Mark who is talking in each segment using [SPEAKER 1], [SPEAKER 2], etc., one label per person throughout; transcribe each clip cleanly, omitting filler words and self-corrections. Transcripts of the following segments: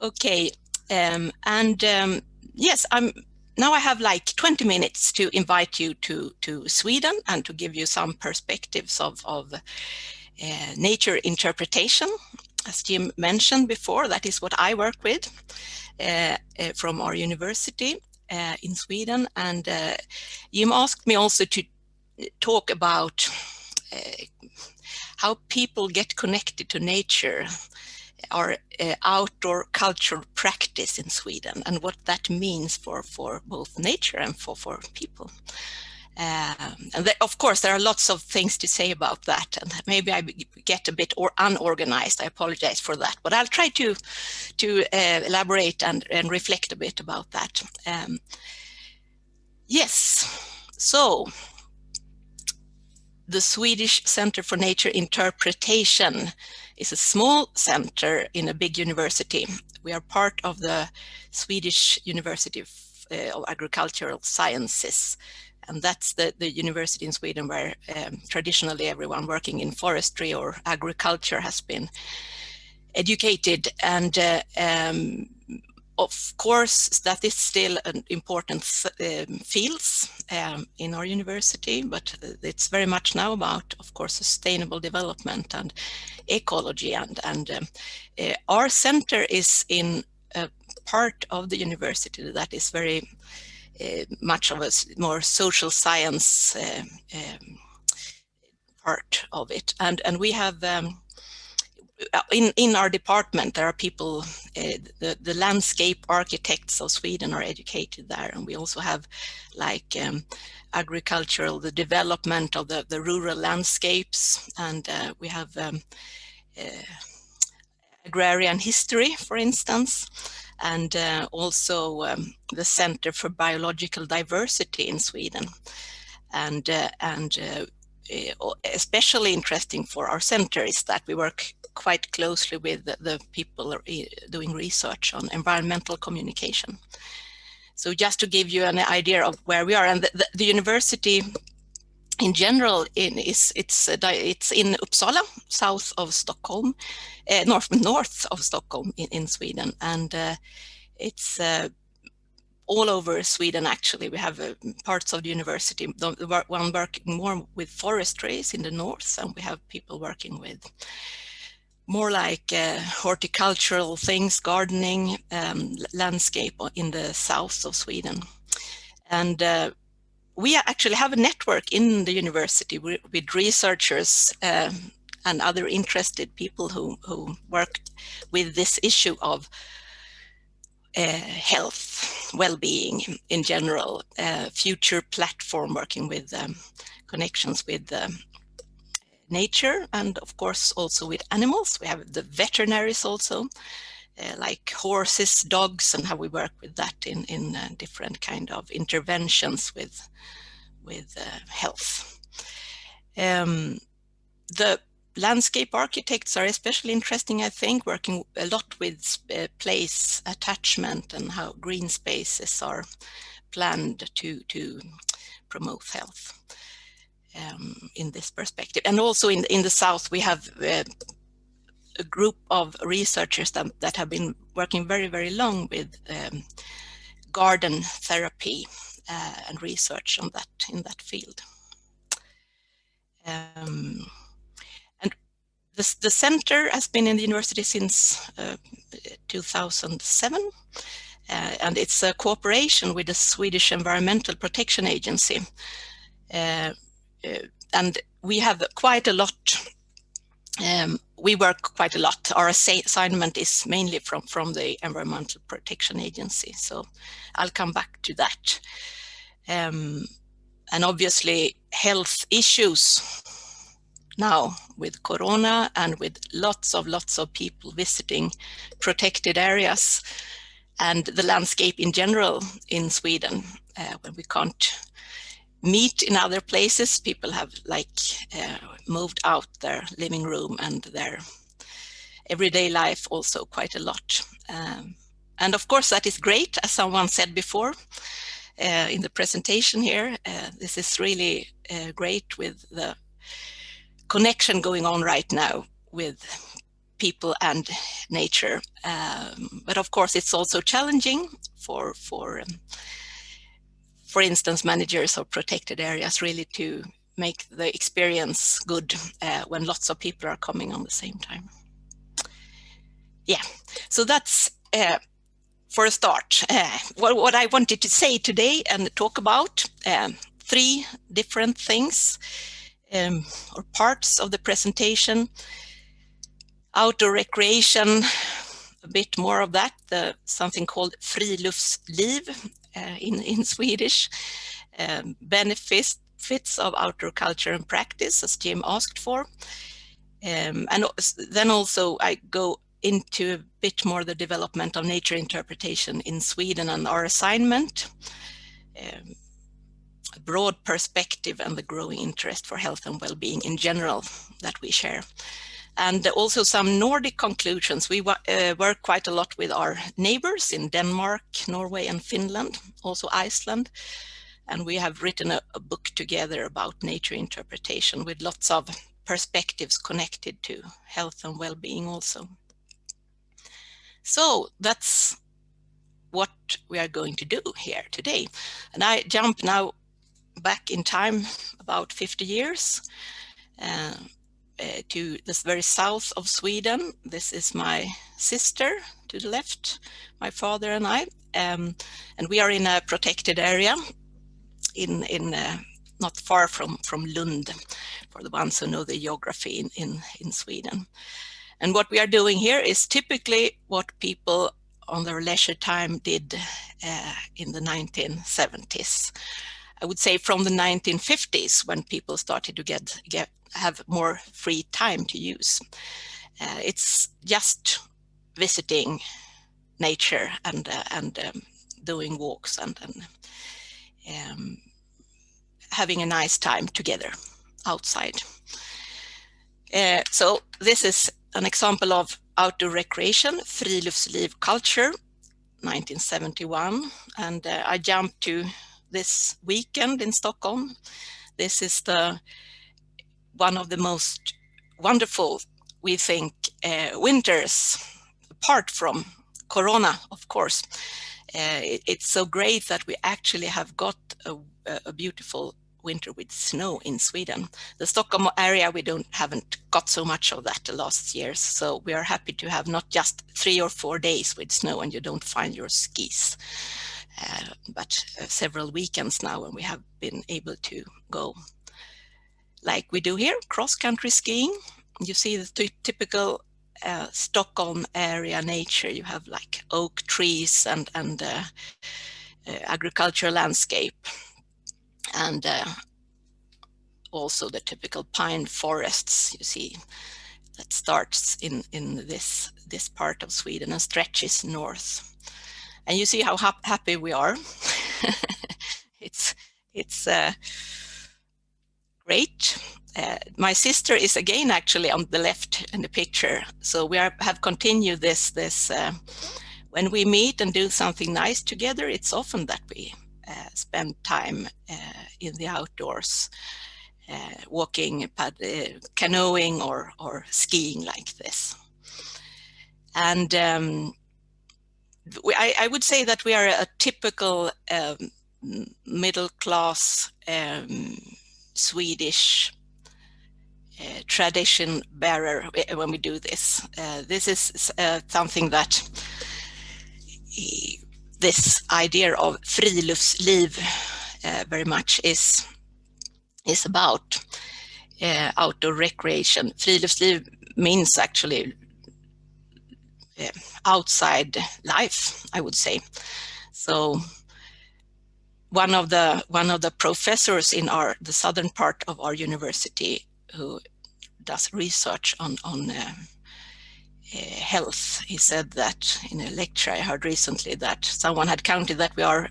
[SPEAKER 1] Okay, yes, now I have like 20 minutes to invite you to Sweden and to give you some perspectives of nature interpretation. As Jim mentioned before, that is what I work with from our university in Sweden. And Jim asked me also to talk about how people get connected to nature, our outdoor cultural practice in Sweden, and what that means for both nature and for people. And of course, there are lots of things to say about that, and maybe I get a bit unorganized. I apologize for that, but I'll try to elaborate and reflect a bit about that. Yes, so the Swedish Centre for Nature Interpretation is a small center in a big university. We are part of the Swedish University of Agricultural Sciences. And that's the university in Sweden where traditionally everyone working in forestry or agriculture has been educated. And of course, that is still an important fields in our university, but it's very much now about, of course, sustainable development and ecology. And our center is in a part of the university that is very much of a more social science part of it. And we have in our department, there are people, the landscape architects of Sweden are educated there. And we also have like agricultural, the development of the rural landscapes. And we have agrarian history, for instance, and also the Center for Biological Diversity in Sweden. And especially interesting for our center is that we work quite closely with the people doing research on environmental communication. So just to give you an idea of where we are, and the university in general it's in Uppsala, south of Stockholm, north of Stockholm in Sweden, and it's all over Sweden. Actually, we have parts of the university, the one working more with forestry is in the north, and we have people working with more like horticultural things, gardening, landscape in the south of Sweden. And we actually have a network in the university with researchers and other interested people who worked with this issue of health, well-being in general, future platform working with connections with nature, and of course also with animals. We have the veterinaries also, like horses, dogs, and how we work with that in different kind of interventions with health. The landscape architects are especially interesting, I think, working a lot with place attachment and how green spaces are planned to promote health in this perspective. And also in the south, we have a group of researchers that have been working very, very long with garden therapy and research on that in that field. And the center has been in the university since 2007, and it's a cooperation with the Swedish Environmental Protection Agency. And we have quite a lot, we work quite a lot. Our assignment is mainly from the Environmental Protection Agency, so I'll come back to that. And obviously health issues now with Corona and with lots of people visiting protected areas and the landscape in general in Sweden, when we can't meet in other places, people have moved out their living room and their everyday life also quite a lot. And of course that is great, as someone said before in the presentation here. This is really great with the connection going on right now with people and nature. But of course, it's also challenging for instance, managers of protected areas really to make the experience good when lots of people are coming on the same time. Yeah, so that's for a start. What I wanted to say today and talk about, 3 different things or parts of the presentation. Outdoor recreation, a bit more of that, something called friluftsliv in Swedish, benefits of outdoor culture and practice, as Jim asked for. And then also I go into a bit more the development of nature interpretation in Sweden and our assignment, a broad perspective and the growing interest for health and well-being in general that we share. And also some Nordic conclusions. We work quite a lot with our neighbors in Denmark, Norway and Finland, also Iceland. And we have written a book together about nature interpretation with lots of perspectives connected to health and well-being also. So that's what we are going to do here today. And I jump now back in time about 50 years to this very south of Sweden. This is my sister to the left, my father and I, and we are in a protected area in not far from Lund, for the ones who know the geography in Sweden. And what we are doing here is typically what people on their leisure time did in the 1970s. I would say from the 1950s, when people started to have more free time to use. It's just visiting nature and doing walks and having a nice time together outside. So this is an example of outdoor recreation, friluftsliv culture, 1971. And I jumped to this weekend in Stockholm. This is one of the most wonderful, we think, winters, apart from Corona, of course. It's so great that we actually have got a beautiful winter with snow in Sweden. The Stockholm area, we haven't got so much of that the last years. So we are happy to have not just 3 or 4 days with snow and you don't find your skis, but several weekends now when we have been able to go like we do here, cross-country skiing. You see the typical Stockholm area nature. You have like oak trees and agricultural landscape, and also the typical pine forests you see that starts in this part of Sweden and stretches north. And you see how happy we are. It's great. My sister is again actually on the left in the picture. So we have continued this when we meet and do something nice together, it's often that we spend time in the outdoors, walking, canoeing or skiing like this. And I would say that we are a typical middle-class Swedish tradition bearer when we do this. This is something that this idea of friluftsliv very much is about, outdoor recreation. Friluftsliv means actually outside life, I would say. So one of the professors in the southern part of our university who does research on health, he said that in a lecture I heard recently that someone had counted that we are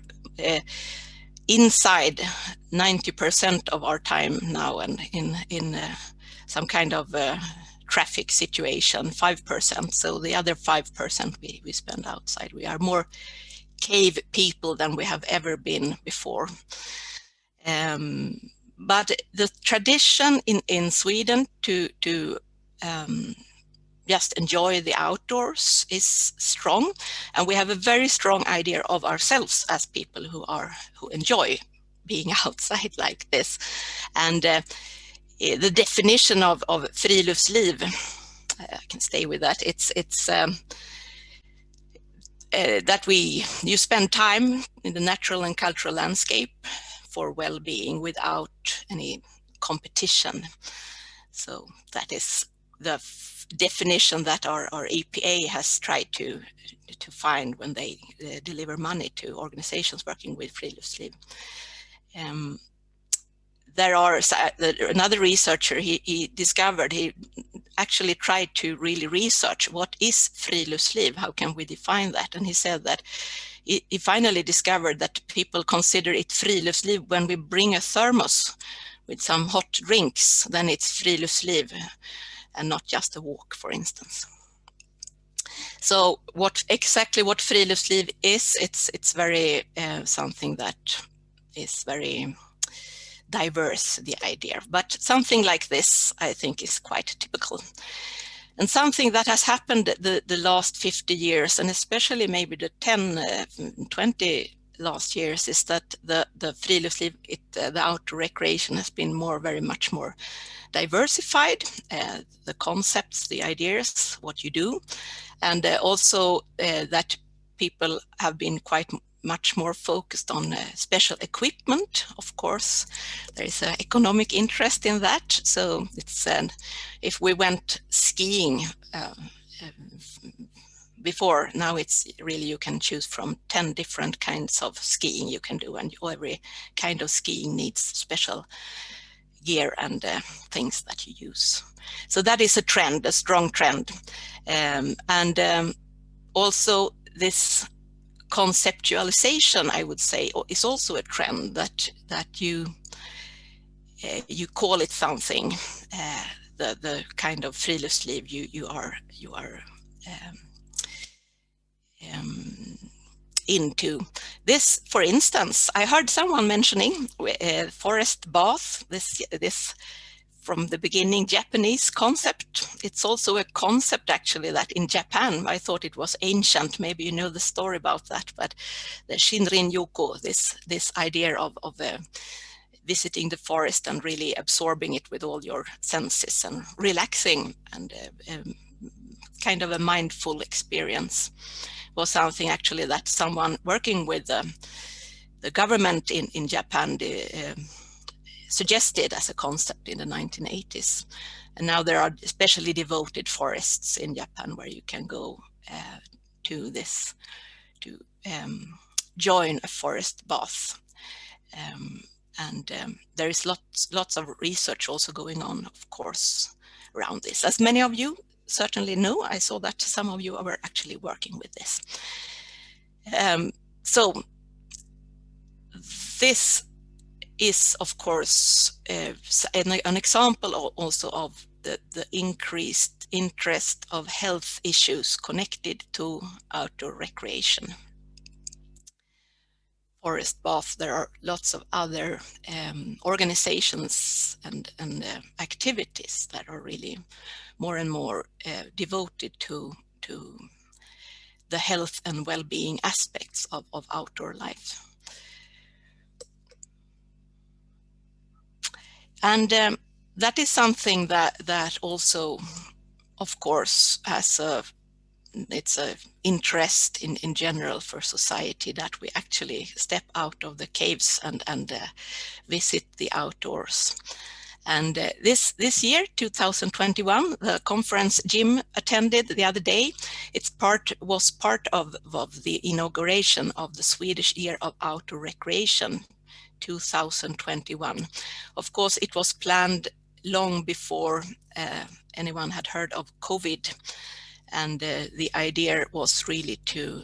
[SPEAKER 1] inside 90% of our time now, and in some kind of traffic situation 5%. So the other 5% we spend outside. We are more cave people than we have ever been before. But the tradition in Sweden to just enjoy the outdoors is strong, and we have a very strong idea of ourselves as people who enjoy being outside like this. And the definition of friluftsliv, I can stay with that. It's that you spend time in the natural and cultural landscape for well-being without any competition. So that is the definition that our EPA has tried to find when they deliver money to organizations working with friluftsliv. There are another researcher, he actually tried to really research what is friluftsliv, how can we define that, and he said that he finally discovered that people consider it friluftsliv when we bring a thermos with some hot drinks, then it's friluftsliv and not just a walk, for instance. So exactly what friluftsliv is, it's very something that is very diverse, the idea, but something like this I think is quite typical. And something that has happened the last 50 years, and especially maybe the 20 last years, is that the friluftsliv, the outdoor recreation has been very much more diversified, the concepts, the ideas, what you do, and also that people have been quite much more focused on special equipment. Of course, there is an economic interest in that. So it's if we went skiing before, now it's really you can choose from 10 different kinds of skiing you can do, and every kind of skiing needs special gear and things that you use. So that is a trend, a strong trend, and also this conceptualization, I would say, is also a trend that you call it something, the kind of friluftsliv you are into. This, for instance, I heard someone mentioning forest bath. This from the beginning Japanese concept. It's also a concept actually that in Japan, I thought it was ancient, maybe you know the story about that, but the Shinrin Yoku, this idea of visiting the forest and really absorbing it with all your senses and relaxing and kind of a mindful experience, was something actually that someone working with the government in Japan suggested as a concept in the 1980s. And now there are especially devoted forests in Japan where you can go to join a forest bath. And there is lots of research also going on, of course, around this. As many of you certainly know, I saw that some of you are actually working with this. So this is, of course, an example also of the increased interest of health issues connected to outdoor recreation. Forest bath, there are lots of other organizations and activities that are really more and more devoted to the health and well-being aspects of outdoor life. And that is something that also, of course, it's an interest in general for society, that we actually step out of the caves and visit the outdoors. And this year, 2021, the conference Jim attended the other day, was part of the inauguration of the Swedish Year of Outdoor Recreation 2021. Of course, it was planned long before anyone had heard of COVID. And the idea was really to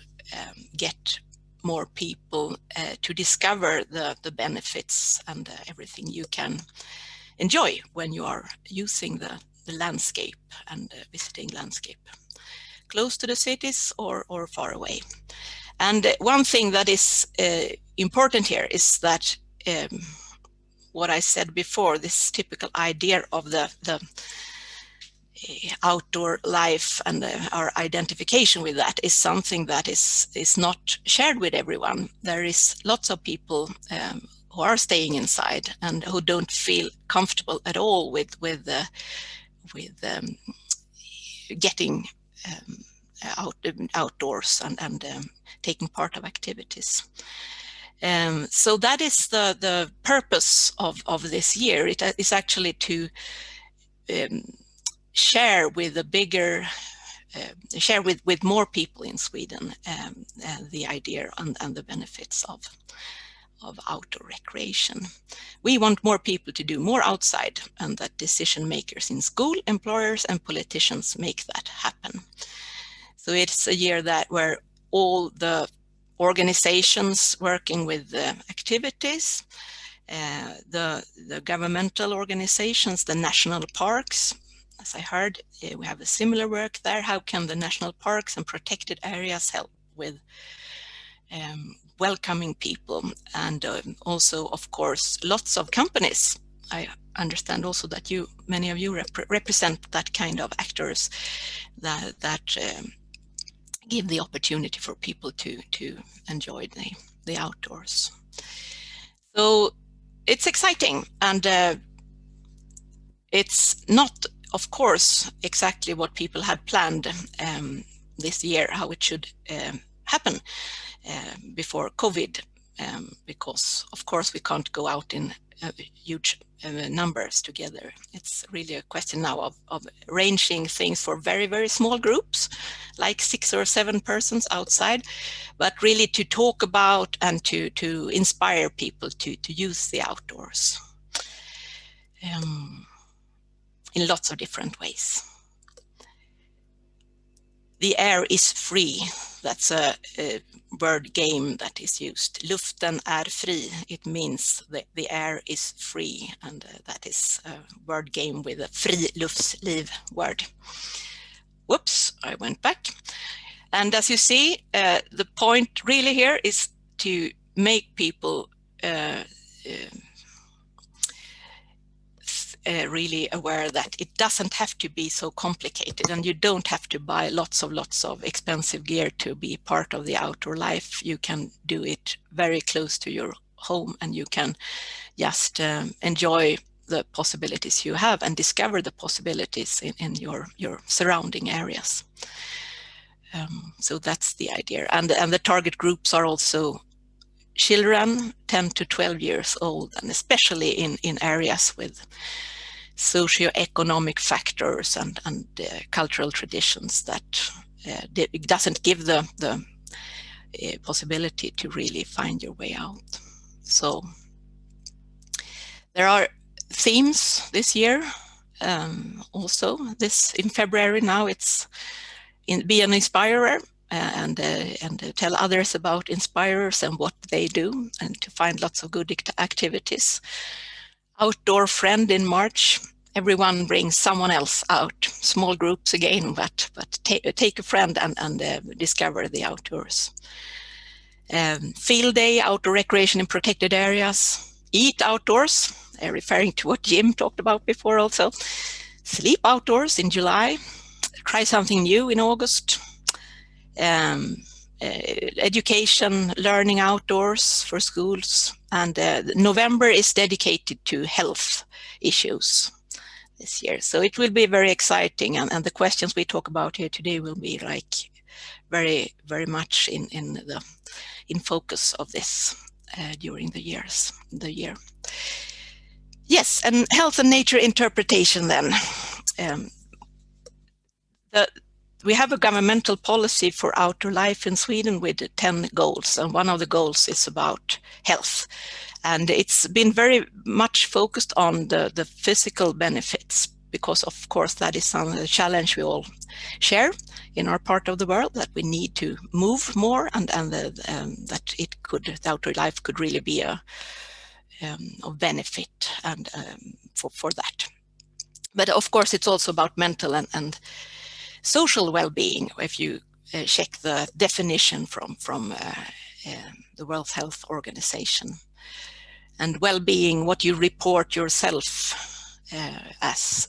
[SPEAKER 1] get more people to discover the benefits and everything you can enjoy when you are using the landscape and visiting landscape, close to the cities or far away. And one thing that is important here is that what I said before, this typical idea of the outdoor life and our identification with that is something that is not shared with everyone. There is lots of people who are staying inside and who don't feel comfortable at all with getting outdoors and taking part of activities. So that is the purpose of this year. It is actually to share with a bigger, share with more people in Sweden the idea and the benefits of outdoor recreation. We want more people to do more outside, and that decision makers in school, employers and politicians make that happen. So it's a year where all the organizations working with activities, the governmental organizations, the national parks, as I heard, we have a similar work there. How can the national parks and protected areas help with welcoming people? And also, of course, lots of companies. I understand also that many of you represent that kind of actors that give the opportunity for people to enjoy the outdoors. So it's exciting, and it's not, of course, exactly what people had planned this year, how it should happen before COVID, because of course we can't go out in huge numbers together. It's really a question now of arranging things for very, very small groups, like 6 or 7 persons outside, but really to talk about and to inspire people to use the outdoors in lots of different ways. The air is free. That's a word game that is used. Luften är fri. It means the air is free, and that is a word game with a friluftsliv word. Whoops, I went back. And as you see, the point really here is to make people really aware that it doesn't have to be so complicated, and you don't have to buy lots of expensive gear to be part of the outdoor life. You can do it very close to your home, and you can just enjoy the possibilities you have and discover the possibilities in your surrounding areas. So that's the idea. And the target groups are also children 10 to 12 years old, and especially in areas with socioeconomic factors and cultural traditions that it doesn't give the possibility to really find your way out. So there are themes this year. Also, this in February now, it's be an inspirer and tell others about inspirers and what they do, and to find lots of good activities. Outdoor friend in March. Everyone brings someone else out. Small groups again, but take a friend and discover the outdoors. Field day, outdoor recreation in protected areas. Eat outdoors, referring to what Jim talked about before also. Sleep outdoors in July. Try something new in August. Education, learning outdoors for schools, and November is dedicated to health issues this year. So it will be very exciting, and the questions we talk about here today will be like very, very much in focus of this during the year. Yes, and health and nature interpretation then. We have a governmental policy for outdoor life in Sweden with 10 goals, and one of the goals is about health. And it's been very much focused on the physical benefits, because of course that is a challenge we all share in our part of the world, that we need to move more, and that the outdoor life could really be of benefit and for that. But of course it's also about mental and social well-being, if you check the definition from the World Health Organization. And well-being, what you report yourself as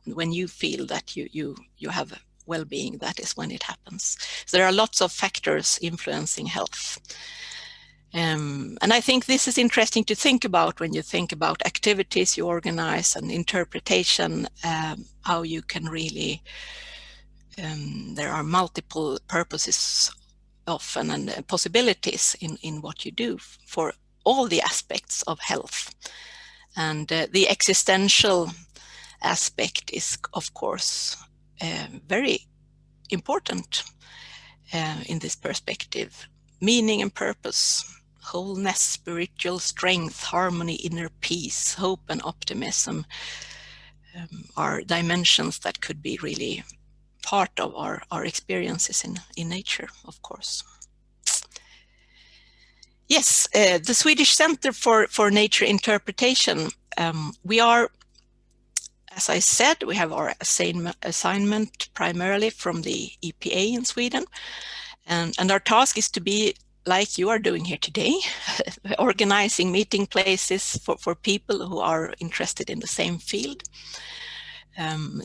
[SPEAKER 1] when you feel that you have well-being, that is when it happens. So there are lots of factors influencing health. And I think this is interesting to think about when you think about activities you organize and interpretation, how you can really, there are multiple purposes often and possibilities in what you do for all the aspects of health. And the existential aspect is, of course, very important in this perspective. Meaning and purpose, wholeness, spiritual strength, harmony, inner peace, hope and optimism are dimensions that could be really part of our experiences in nature, of course. Yes, the Swedish Centre for Nature Interpretation, we are, as I said, we have our assignment primarily from the EPA in Sweden, and our task is to be like you are doing here today, organizing meeting places for people who are interested in the same field,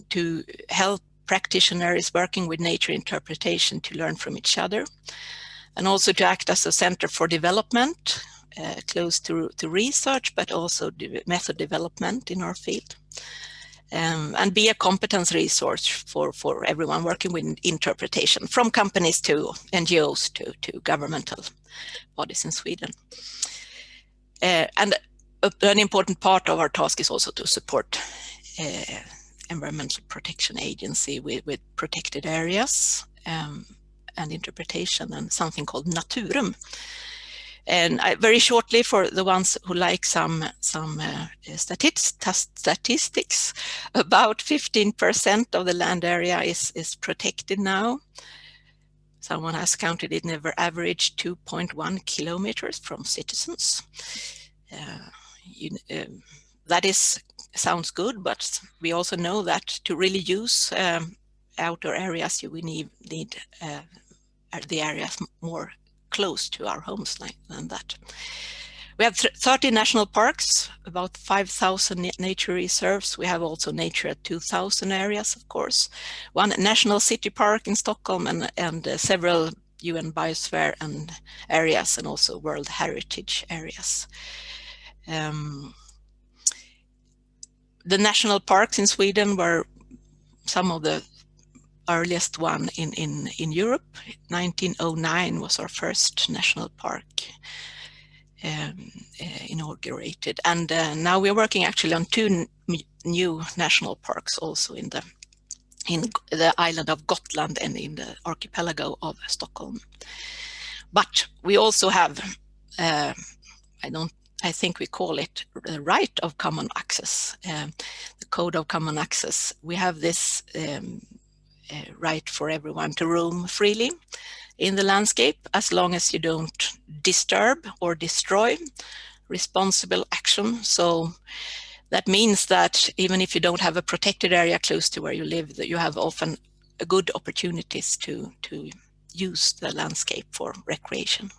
[SPEAKER 1] to help practitioners working with nature interpretation to learn from each other, and also to act as a center for development, close to research, but also method development in our field. And be a competence resource for everyone working with interpretation, from companies to NGOs to governmental bodies in Sweden. And an important part of our task is also to support Environmental Protection Agency with protected areas and interpretation, and something called Naturum. And very shortly, for the ones who like some statistics, about 15% of the land area is protected now. Someone has counted it in average 2.1 kilometers from citizens. That sounds good, but we also know that to really use outdoor areas, we need the areas more close to our homes than that. We have 30 national parks, about 5,000 nature reserves. We have also Natura 2000 areas, of course, one national city park in Stockholm, and several UN biosphere and areas, and also World Heritage areas. The national parks in Sweden were some of the earliest one in Europe. 1909 was our first national park inaugurated, and now we're working actually on 2 new national parks also in the island of Gotland and in the archipelago of Stockholm. But we also have, I think we call it the right of common access, the code of common access. We have this right for everyone to roam freely in the landscape, as long as you don't disturb or destroy. Responsible action. So that means that even if you don't have a protected area close to where you live, that you have often good opportunities to use the landscape for recreation.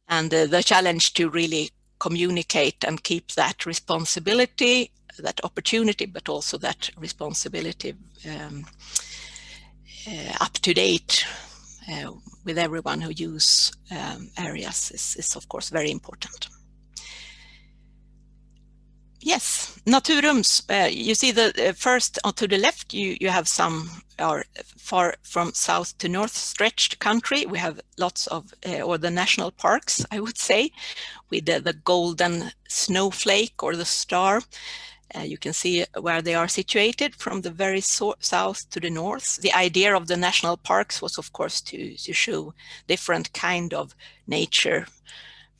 [SPEAKER 1] And the challenge to really communicate and keep that responsibility, that opportunity, but also that responsibility up to date with everyone who use areas is of course very important. Yes, Naturums. You see the first to the left, you have some are far from south to north stretched country. We have lots of, or the national parks, I would say, with the golden snowflake or the star. You can see where they are situated from the very south to the north. The idea of the national parks was, of course, to show different kind of nature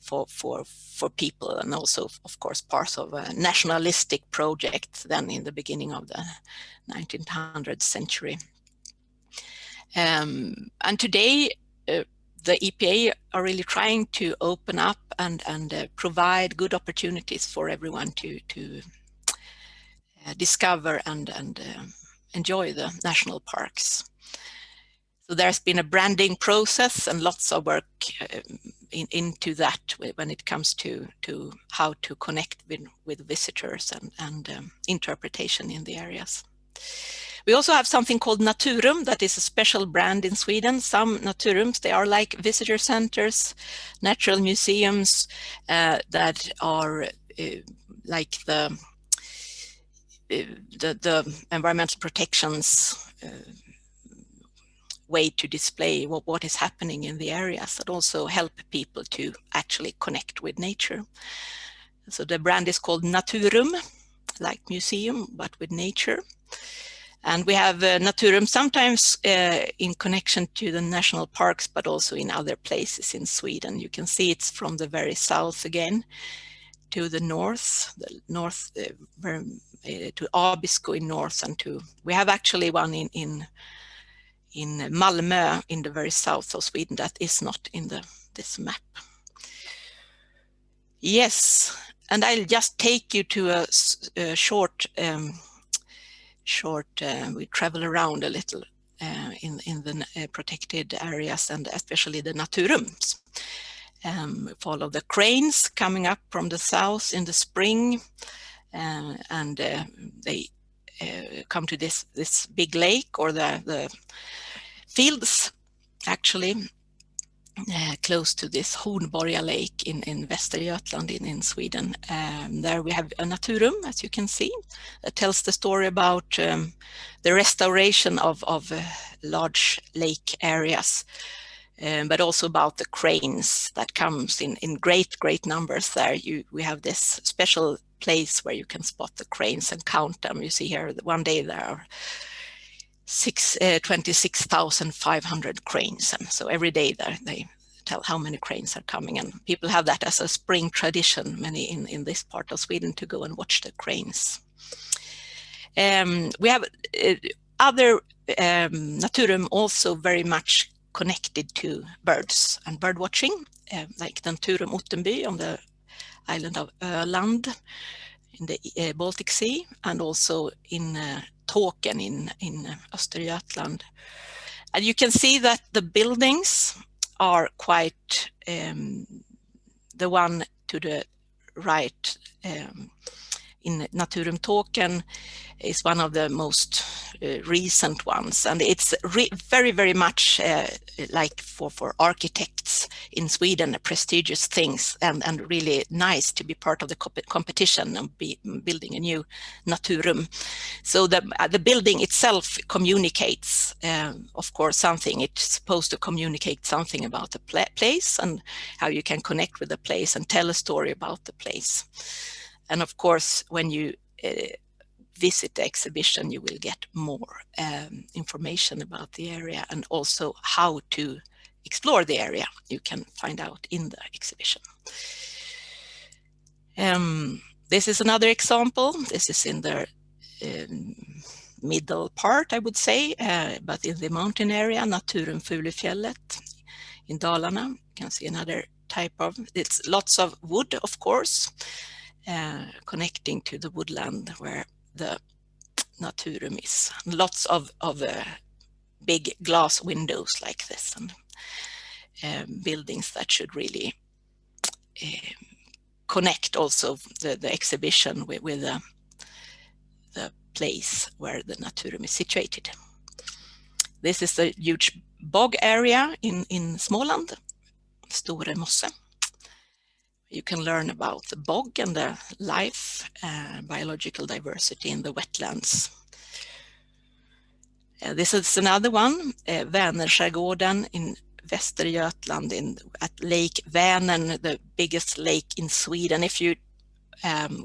[SPEAKER 1] for people, and also, of course, part of a nationalistic project then in the beginning of the 1900th century. And today, the EPA are really trying to open up and provide good opportunities for everyone to discover and enjoy the national parks. So there's been a branding process and lots of work into that when it comes to how to connect with visitors and interpretation in the areas. We also have something called Naturum, that is a special brand in Sweden. Some Naturums, they are like visitor centers, natural museums that are like the environmental protections way to display what is happening in the areas, that also help people to actually connect with nature. So the brand is called Naturum, like museum, but with nature. And we have Naturum sometimes in connection to the national parks, but also in other places in Sweden. You can see it's from the very south again to the north to Abisko in north, and we have actually one in Malmö in the very south of Sweden that is not in this map. Yes, and I'll just take you to a short, we travel around a little in the protected areas, and especially the Naturums. We follow the cranes coming up from the south in the spring, and they come to this big lake, or the fields actually close to this Hornborga lake in Västergötland in Sweden. There we have a Naturum, as you can see, that tells the story about the restoration of large lake areas, but also about the cranes that comes in great numbers there. We have this special place where you can spot the cranes and count them. You see here, one day there are 26,500 cranes, and so every day there they tell how many cranes are coming, and people have that as a spring tradition, many in this part of Sweden, to go and watch the cranes. We have other Naturum also very much connected to birds and bird watching, like Naturum Ottenby on the island of Öland in the Baltic Sea, and also in Tåkern in Östergötland. And you can see that the buildings are quite, the one to the right in Naturum Tåkern is one of the most recent ones, and it's very much like for architects in Sweden, prestigious things, and really nice to be part of the competition and be building a new Naturum. So the building itself communicates, of course, something. It's supposed to communicate something about the place and how you can connect with the place and tell a story about the place. And of course, when you visit the exhibition, you will get more information about the area, and also how to explore the area you can find out in the exhibition. This is another example. This is in the middle part, I would say, but in the mountain area, Naturum Fulufjället in Dalarna. You can see another type of, it's lots of wood, of course, connecting to the woodland where the Naturum is. Lots of big glass windows like this, and buildings that should really connect also the exhibition with the place where the Naturum is situated. This is a huge bog area in Småland, Store Mosse. You can learn about the bog and the life, biological diversity in the wetlands. This is another one, Vänerskärgården in Västergötland at Lake Vänern, the biggest lake in Sweden. If you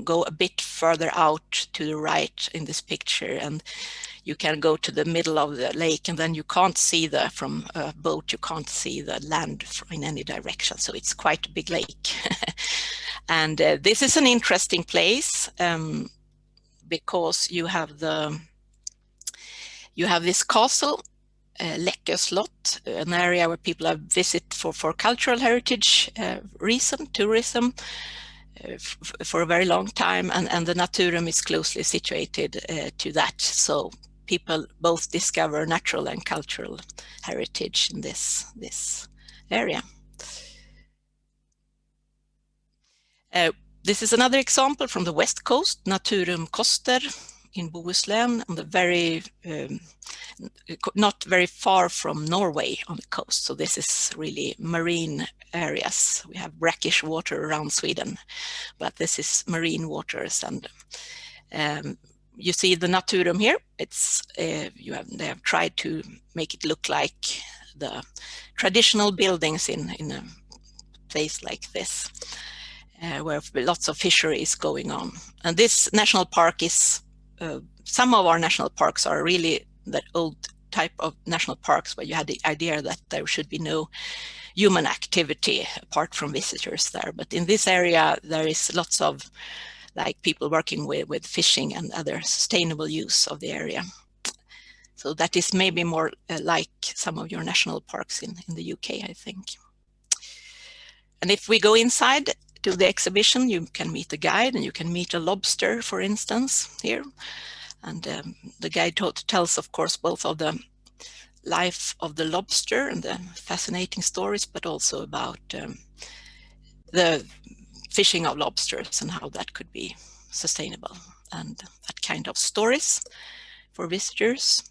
[SPEAKER 1] go a bit further out to the right in this picture, and you can go to the middle of the lake, and then you can't see from a boat, you can't see the land in any direction. So it's quite a big lake. And this is an interesting place because you have this castle, Läckö Slott, an area where people have visited for cultural heritage reason, tourism, for a very long time, and the Naturum is closely situated to that. So people both discover natural and cultural heritage in this area. This is another example from the west coast, Naturum Koster in Bohuslän, on the very not very far from Norway on the coast. So this is really marine areas. We have brackish water around Sweden, but this is marine waters. And you see the Naturum here. It's they have tried to make it look like the traditional buildings in a place like this, where lots of fisheries going on. And this national park is, some of our national parks are really that old type of national parks where you had the idea that there should be no human activity apart from visitors there. But in this area, there is lots of like people working with fishing and other sustainable use of the area. So that is maybe more like some of your national parks in the UK, I think. And if we go inside to the exhibition, you can meet a guide and you can meet a lobster, for instance, here. And the guide tells, of course, both of the life of the lobster and the fascinating stories, but also about the fishing of lobsters and how that could be sustainable, and that kind of stories for visitors.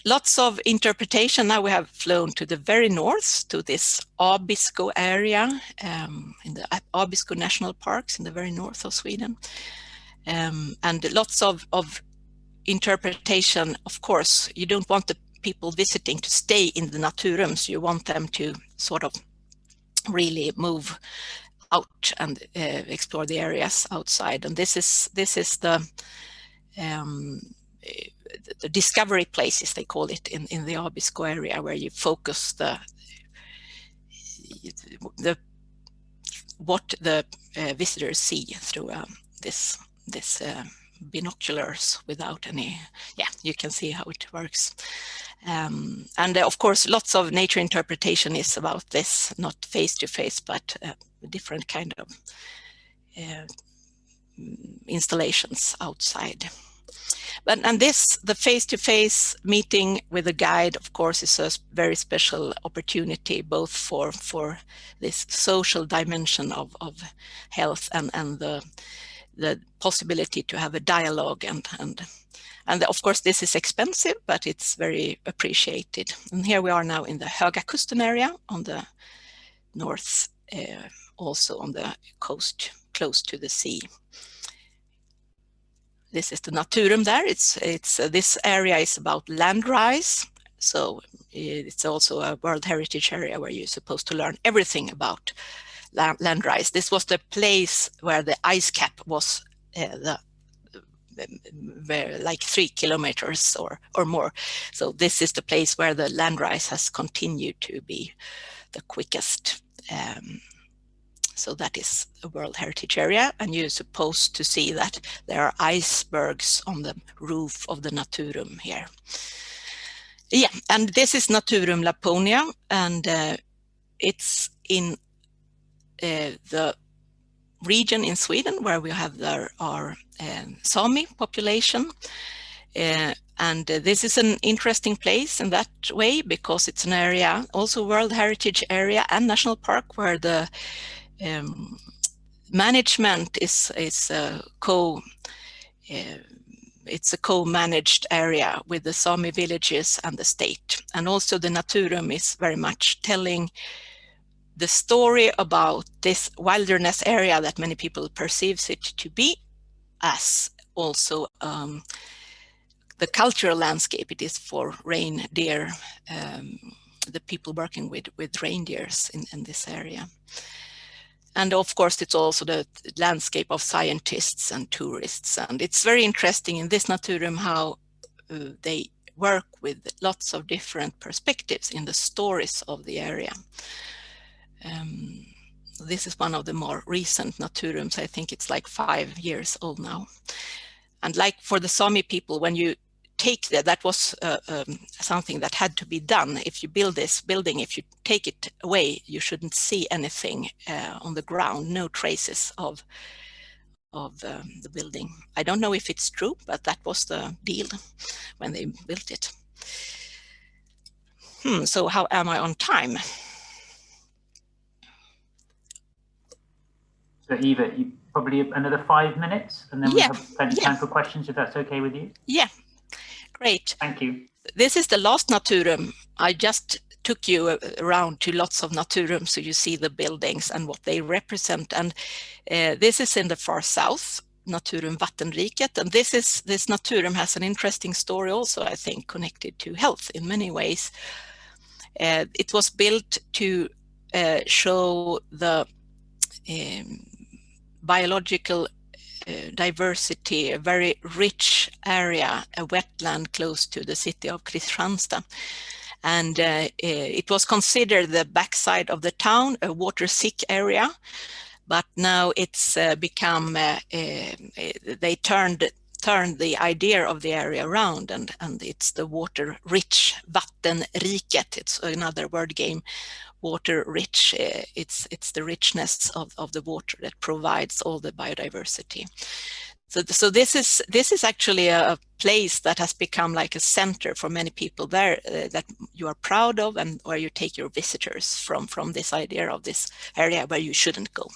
[SPEAKER 1] Lots of interpretation. Now we have flown to the very north, to this Abisko area, in the Abisko National Parks in the very north of Sweden. And lots of interpretation. Of course, you don't want the people visiting to stay in the Naturums. You want them to sort of really move out and explore the areas outside. And this is the discovery places, they call it, in the Abisko area, where you focus what the visitors see through this binoculars without any, you can see how it works. And of course, lots of nature interpretation is about this, not face-to-face, but different kind of installations outside. And the face-to-face meeting with a guide, of course, is a very special opportunity, both for this social dimension of health and the possibility to have a dialogue. And of course, this is expensive, but it's very appreciated. And here we are now in the Höga Kusten area on the north, also on the coast, close to the sea. This is the Naturum there. This area is about land rise. So it's also a World Heritage Area where you're supposed to learn everything about land rise. This was the place where the ice cap was like 3 kilometers or more. So this is the place where the land rise has continued to be the quickest. So that is a World Heritage Area, and you're supposed to see that there are icebergs on the roof of the Naturum here. Yeah, and this is Naturum Laponia, and it's in the region in Sweden where we have our Sami population. And this is an interesting place in that way, because it's an area, also World Heritage Area and National Park, where the management is a co-managed area with the Sami villages and the state. And also the Naturum is very much telling the story about this wilderness area that many people perceives it to be, as also the cultural landscape it is for reindeer, the people working with reindeers in this area. And of course, it's also the landscape of scientists and tourists. And it's very interesting in this Naturum how they work with lots of different perspectives in the stories of the area. This is one of the more recent Naturums. I think it's like 5 years old now. And like for the Sami people, when you take that was something that had to be done. If you build this building, if you take it away, you shouldn't see anything on the ground, no traces of the building. I don't know if it's true, but that was the deal when they built it. So how am I on time?
[SPEAKER 2] So Eva, you probably another 5 minutes, and then we have plenty of time for questions, if that's okay with you.
[SPEAKER 1] Yeah, great.
[SPEAKER 2] Thank you.
[SPEAKER 1] This is the last Naturum. I just took you around to lots of Naturum so you see the buildings and what they represent. And this is in the far south, Naturum Vattenriket. And this Naturum has an interesting story also, I think, connected to health in many ways. It was built to show the biological diversity, a very rich area, a wetland close to the city of Kristianstad. And it was considered the backside of the town, a water-sick area, but now it's become, they turned the idea of the area around, and it's the water-rich Vattenriket. It's another word game. Water rich, it's the richness of the water that provides all the biodiversity. So this is actually a place that has become like a center for many people there that you are proud of, and where you take your visitors from this idea of this area where you shouldn't go.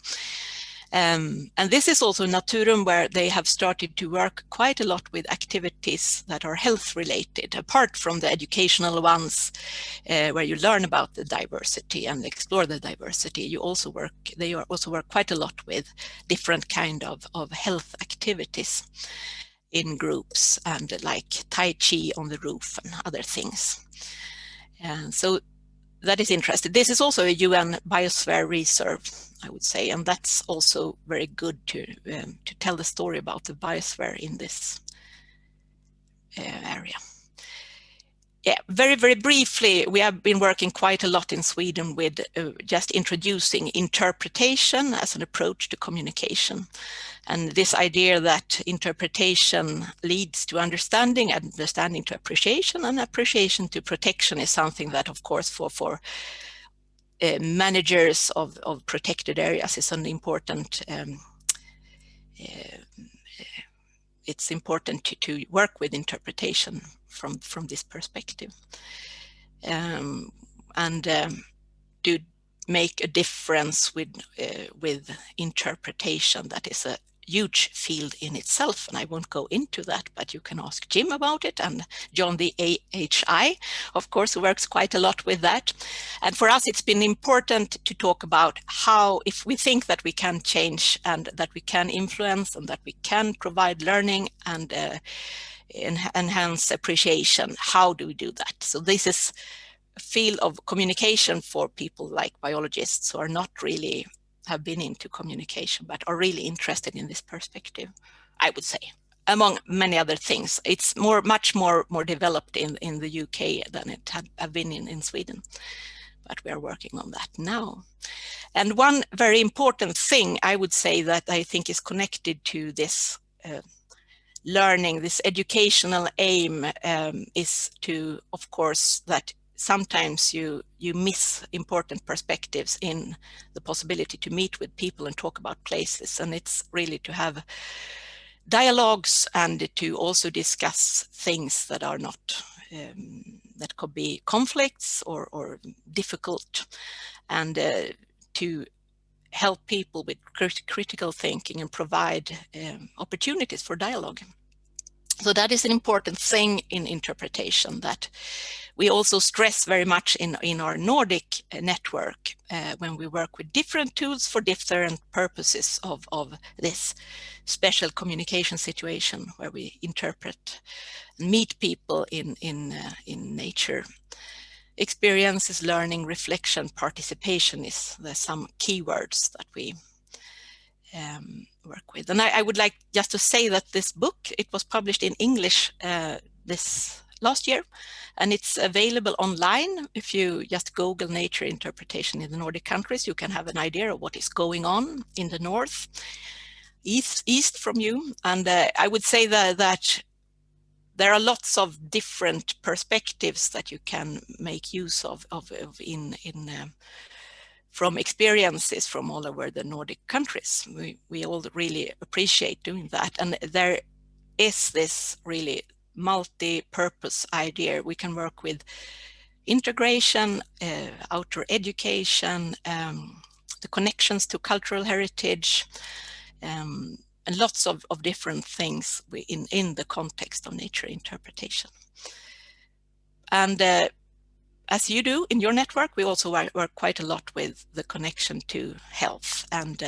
[SPEAKER 1] And this is also Naturum, where they have started to work quite a lot with activities that are health related, apart from the educational ones where you learn about the diversity and explore the diversity. They also work quite a lot with different kind of health activities in groups, and like Tai Chi on the roof and other things. And so that is interesting. This is also a UN biosphere reserve, I would say, and that's also very good to tell the story about the biosphere in this area. Yeah, very, very briefly, we have been working quite a lot in Sweden with just introducing interpretation as an approach to communication. And this idea that interpretation leads to understanding, and understanding to appreciation, and appreciation to protection is something that, of course, for managers of protected areas is an important, it's important to work with interpretation from this perspective. And to make a difference with interpretation, that is a huge field in itself, and I won't go into that, but you can ask Jim about it, and John the AHI, of course, who works quite a lot with that. And for us, it's been important to talk about how, if we think that we can change and that we can influence and that we can provide learning and enhance appreciation, how do we do that? So this is a field of communication for people like biologists who are not really have been into communication, but are really interested in this perspective, I would say, among many other things. It's much more developed in the UK than it had been in Sweden, but we are working on that now. And one very important thing I would say that I think is connected to this learning, this educational aim, is to, of course, that sometimes you miss important perspectives in the possibility to meet with people and talk about places. And it's really to have dialogues and to also discuss things that are not, that could be conflicts or difficult, and to help people with critical thinking and provide opportunities for dialogue. So that is an important thing in interpretation that we also stress very much in our Nordic network when we work with different tools for different purposes of this special communication situation where we interpret and meet people in nature. Experiences, learning, reflection, participation is some keywords that we work with. And I would like just to say that this book, it was published in English this last year, and it's available online. If you just Google nature interpretation in the Nordic countries, you can have an idea of what is going on in the north, east from you. And I would say that there are lots of different perspectives that you can make use of from experiences from all over the Nordic countries. We all really appreciate doing that. And there is this really multi-purpose idea. We can work with integration, outdoor education, the connections to cultural heritage, and lots of different things in the context of nature interpretation. And as you do in your network, we also work quite a lot with the connection to health and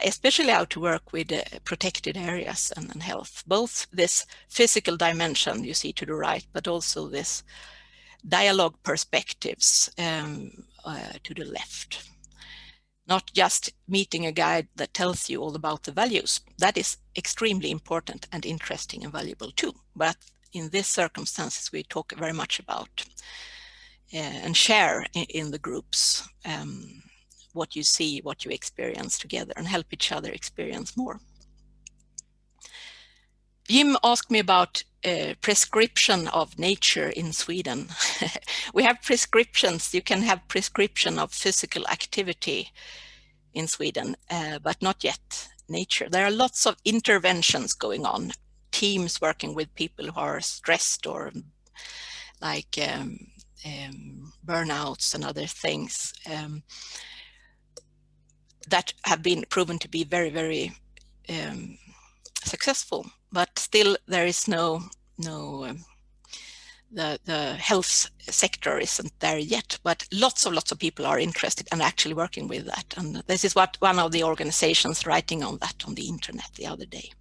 [SPEAKER 1] especially how to work with protected areas and health. Both this physical dimension you see to the right, but also this dialogue perspectives to the left. Not just meeting a guide that tells you all about the values. That is extremely important and interesting and valuable too. But in these circumstances, we talk very much about and share in the groups what you see, what you experience together, and help each other experience more. Jim asked me about prescription of nature in Sweden. We have prescriptions. You can have prescription of physical activity in Sweden, but not yet nature. There are lots of interventions going on, teams working with people who are stressed or like burnouts and other things that have been proven to be very, very successful, but still there is the health sector isn't there yet, but lots of people are interested and actually working with that. And this is what one of the organizations writing on that on the internet the other day.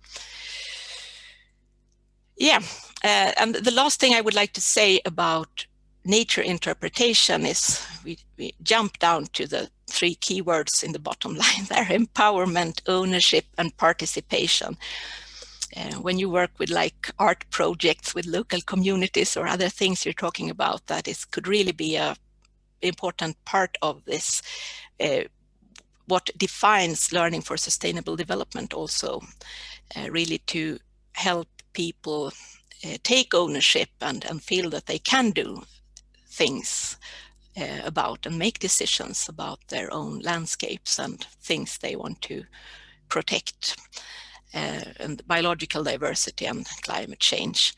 [SPEAKER 1] Yeah, and the last thing I would like to say about nature interpretation is we jump down to the 3 keywords in the bottom line there: empowerment, ownership, and participation. When you work with like art projects with local communities or other things you're talking about, that could really be an important part of this, what defines learning for sustainable development also, really to help people take ownership and feel that they can do things about and make decisions about their own landscapes and things they want to protect. And biological diversity and climate change.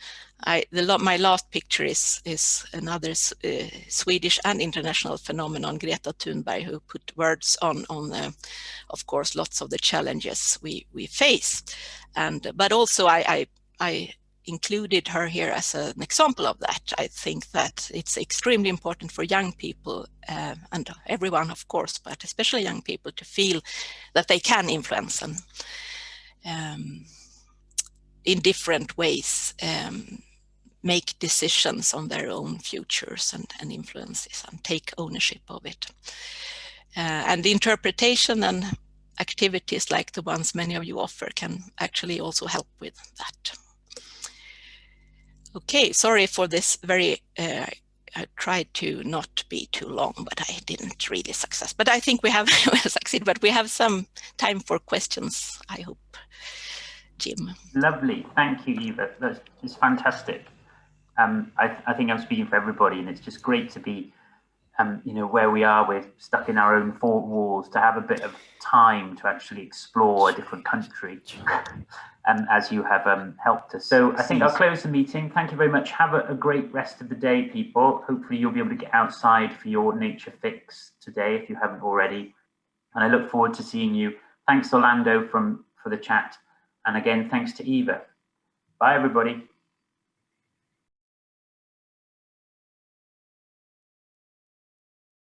[SPEAKER 1] My last picture is another Swedish and international phenomenon, Greta Thunberg, who put words on of course, lots of the challenges we face. But also I included her here as an example of that. I think that it's extremely important for young people and everyone, of course, but especially young people, to feel that they can influence and in different ways make decisions on their own futures and influences and take ownership of it. And the interpretation and activities like the ones many of you offer can actually also help with that. Okay, sorry for this very, I tried to not be too long, but I didn't really succeed. But I think we have succeeded, but we have some time for questions, I hope. Jim.
[SPEAKER 2] Lovely, thank you, Eva. That's fantastic. I think I'm speaking for everybody, and it's just great to be, where we are, we're stuck in our own 4 walls, to have a bit of time to actually explore a different country, as you have helped us. So I think I'll close the meeting. Thank you very much. Have a great rest of the day, people. Hopefully you'll be able to get outside for your nature fix today if you haven't already. And I look forward to seeing you. Thanks, Orlando, for the chat. And again, thanks to Eva. Bye, everybody.